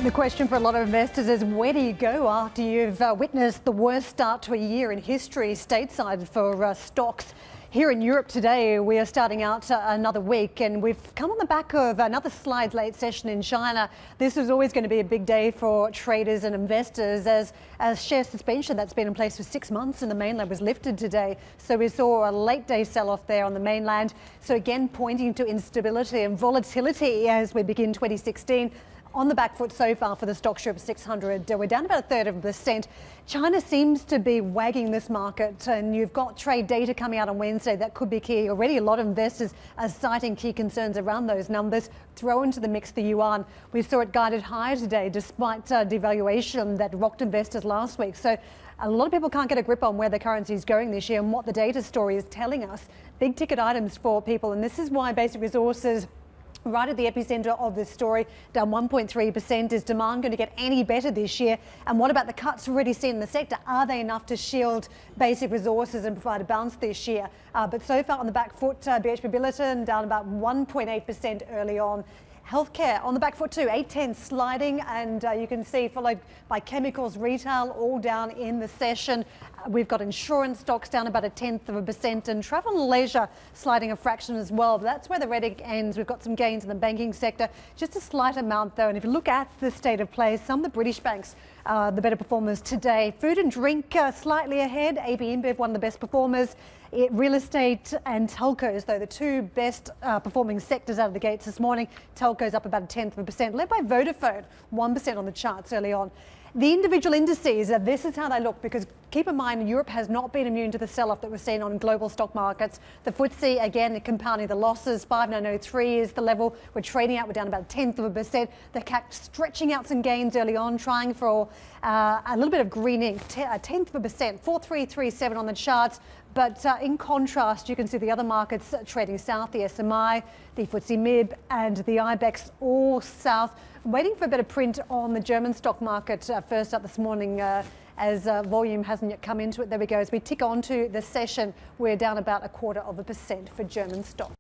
The question for a lot of investors is, where do you go after you've witnessed the worst start to a year in history stateside for stocks? Here in Europe today, we are starting out another week, and we've come on the back of another slide late session in China. This was always going to be a big day for traders and investors as share suspension that's been in place for 6 months in the mainland was lifted today. So we saw a late day sell-off there on the mainland. So again, pointing to instability and volatility as we begin 2016. On the back foot so far for the stock Strip 600. We're down about 1/3%. China seems to be wagging this market, and you've got trade data coming out on Wednesday that could be key. Already a lot of investors are citing key concerns around those numbers. Throw into the mix the yuan. We saw it guided higher today despite devaluation that rocked investors last week. So a lot of people can't get a grip on where the currency is going this year and what the data story is telling us. Big ticket items for people, and this is why basic resources right at the epicenter of this story, down 1.3%. Is demand going to get any better this year? And what about the cuts already seen in the sector? Are they enough to shield basic resources and provide a bounce this year? But so far on the back foot, BHP Billiton down about 1.8% early on. Healthcare on the back foot too, 810 sliding, and you can see followed by chemicals, retail, all down in the session. We've got insurance stocks down about 1/10%, and travel and leisure sliding a fraction as well. But that's where the red ends. We've got some gains in the banking sector, just a slight amount though. And if you look at the state of play, some of the British banks, the better performers today. Food and drink slightly ahead. AB InBev, one of the best performers. Real estate and telcos, though, the two best performing sectors out of the gates this morning. Telcos up about 1/10%, led by Vodafone, 1% on the charts early on. The individual indices, this is how they look, because keep in mind, Europe has not been immune to the sell-off that we're seeing on global stock markets. The FTSE, again, compounding the losses. 5903 is the level we're trading at. We're down about 1/10%. The CAC stretching out some gains early on, trying for a little bit of green ink, 1/10%, 4337 on the charts. But in contrast, you can see the other markets trading south, the SMI, the FTSE MIB and the IBEX all south. Waiting for a bit of print on the German stock market first up this morning as volume hasn't yet come into it. There we go. As we tick on to the session, we're down about 1/4% for German stock.